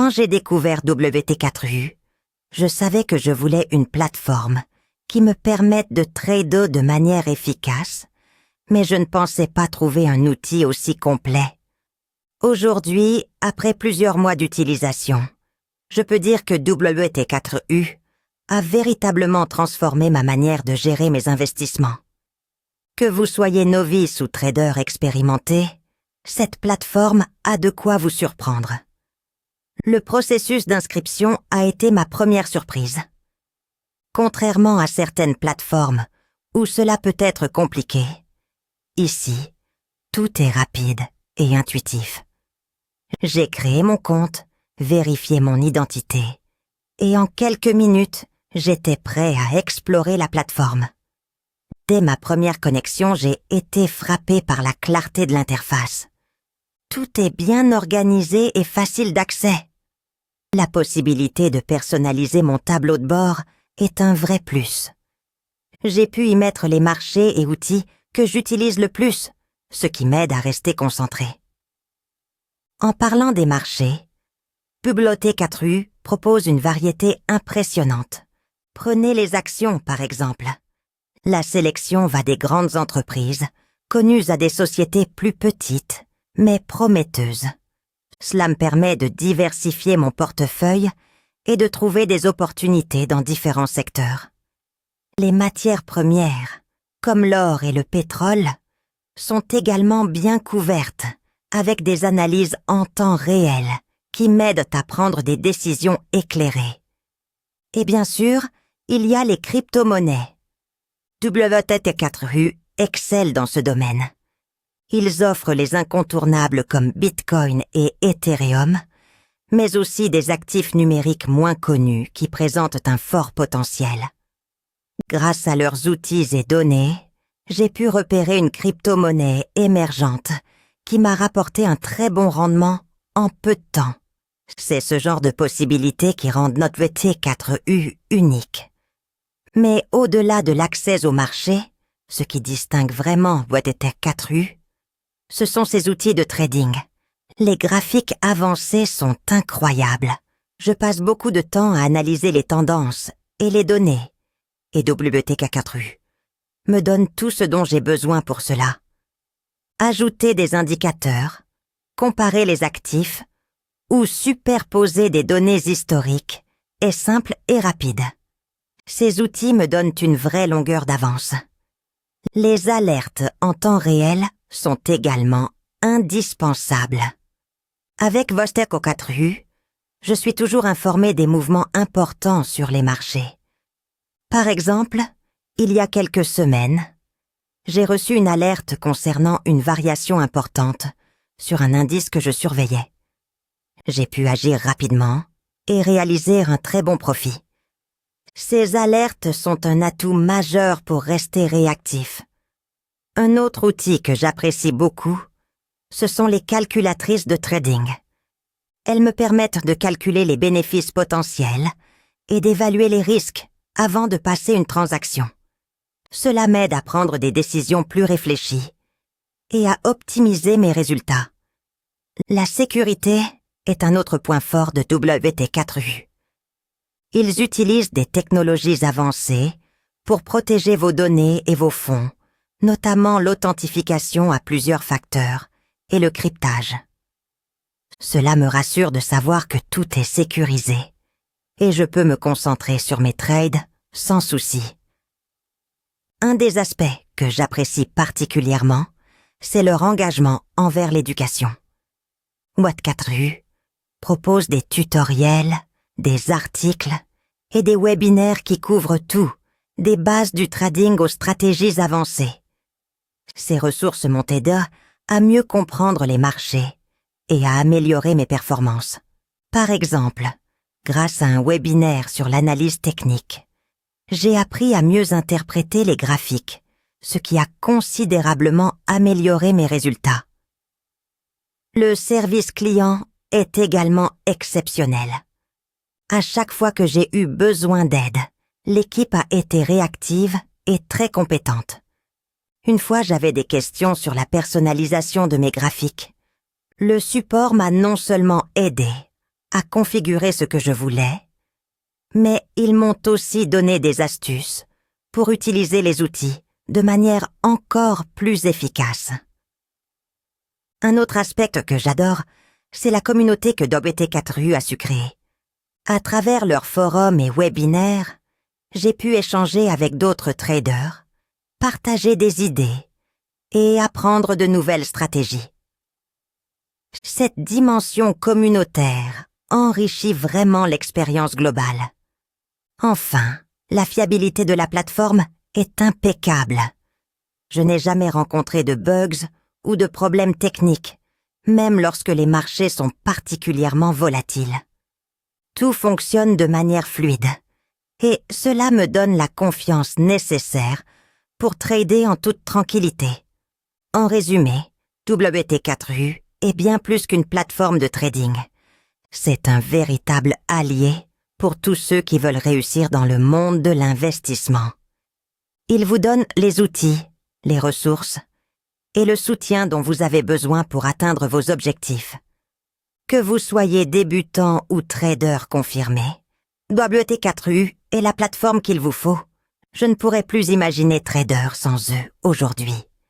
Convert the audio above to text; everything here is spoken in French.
Quand j'ai découvert WT4U, je savais que je voulais une plateforme qui me permette de trader de manière efficace, mais je ne pensais pas trouver un outil aussi complet. Aujourd'hui, après plusieurs mois d'utilisation, je peux dire que WT4U a véritablement transformé ma manière de gérer mes investissements. Que vous soyez novice ou trader expérimenté, cette plateforme a de quoi vous surprendre. Le processus d'inscription a été ma première surprise. Contrairement à certaines plateformes où cela peut être compliqué, ici, tout est rapide et intuitif. J'ai créé mon compte, vérifié mon identité, et en quelques minutes, j'étais prêt à explorer la plateforme. Dès ma première connexion, j'ai été frappé par la clarté de l'interface. Tout est bien organisé et facile d'accès. La possibilité de personnaliser mon tableau de bord est un vrai plus. J'ai pu y mettre les marchés et outils que j'utilise le plus, ce qui m'aide à rester concentré. En parlant des marchés, WT4U propose une variété impressionnante. Prenez les actions, par exemple. La sélection va des grandes entreprises, connues à des sociétés plus petites, mais prometteuses. Cela me permet de diversifier mon portefeuille et de trouver des opportunités dans différents secteurs. Les matières premières, comme l'or et le pétrole, sont également bien couvertes, avec des analyses en temps réel qui m'aident à prendre des décisions éclairées. Et bien sûr, il y a les crypto-monnaies. WT4U excelle dans ce domaine. Ils offrent les incontournables comme Bitcoin et Ethereum, mais aussi des actifs numériques moins connus qui présentent un fort potentiel. Grâce à leurs outils et données, j'ai pu repérer une crypto-monnaie émergente qui m'a rapporté un très bon rendement en peu de temps. C'est ce genre de possibilités qui rendent notre WT4U unique. Mais au-delà de l'accès au marché, ce qui distingue vraiment WT4U, ce sont ses outils de trading. Les graphiques avancés sont incroyables. Je passe beaucoup de temps à analyser les tendances et les données. Et WT4U me donne tout ce dont j'ai besoin pour cela. Ajouter des indicateurs, comparer les actifs ou superposer des données historiques est simple et rapide. Ces outils me donnent une vraie longueur d'avance. Les alertes en temps réel sont également indispensables. Avec WT4U, je suis toujours informé des mouvements importants sur les marchés. Par exemple, il y a quelques semaines, j'ai reçu une alerte concernant une variation importante sur un indice que je surveillais. J'ai pu agir rapidement et réaliser un très bon profit. Ces alertes sont un atout majeur pour rester réactif. Un autre outil que j'apprécie beaucoup, ce sont les calculatrices de trading. Elles me permettent de calculer les bénéfices potentiels et d'évaluer les risques avant de passer une transaction. Cela m'aide à prendre des décisions plus réfléchies et à optimiser mes résultats. La sécurité est un autre point fort de WT4U. Ils utilisent des technologies avancées pour protéger vos données et vos fonds, notamment l'authentification à plusieurs facteurs et le cryptage. Cela me rassure de savoir que tout est sécurisé et je peux me concentrer sur mes trades sans souci. Un des aspects que j'apprécie particulièrement, c'est leur engagement envers l'éducation. WT4U propose des tutoriels, des articles et des webinaires qui couvrent tout, des bases du trading aux stratégies avancées. Ces ressources m'ont aidé à mieux comprendre les marchés et à améliorer mes performances. Par exemple, grâce à un webinaire sur l'analyse technique, j'ai appris à mieux interpréter les graphiques, ce qui a considérablement amélioré mes résultats. Le service client est également exceptionnel. À chaque fois que j'ai eu besoin d'aide, l'équipe a été réactive et très compétente. Une fois, j'avais des questions sur la personnalisation de mes graphiques. Le support m'a non seulement aidé, à configurer ce que je voulais, mais ils m'ont aussi donné des astuces pour utiliser les outils de manière encore plus efficace. Un autre aspect que j'adore, c'est la communauté que WT4U a su créer. À travers leurs forums et webinaires, j'ai pu échanger avec d'autres traders, partager des idées et apprendre de nouvelles stratégies. Cette dimension communautaire enrichit vraiment l'expérience globale. Enfin, la fiabilité de la plateforme est impeccable. Je n'ai jamais rencontré de bugs ou de problèmes techniques, même lorsque les marchés sont particulièrement volatiles. Tout fonctionne de manière fluide, et cela me donne la confiance nécessaire pour trader en toute tranquillité. En résumé, WT4U est bien plus qu'une plateforme de trading. C'est un véritable allié pour tous ceux qui veulent réussir dans le monde de l'investissement. Il vous donne les outils, les ressources et le soutien dont vous avez besoin pour atteindre vos objectifs. Que vous soyez débutant ou trader confirmé, WT4U est la plateforme qu'il vous faut. Je ne pourrais plus imaginer trader sans eux aujourd'hui.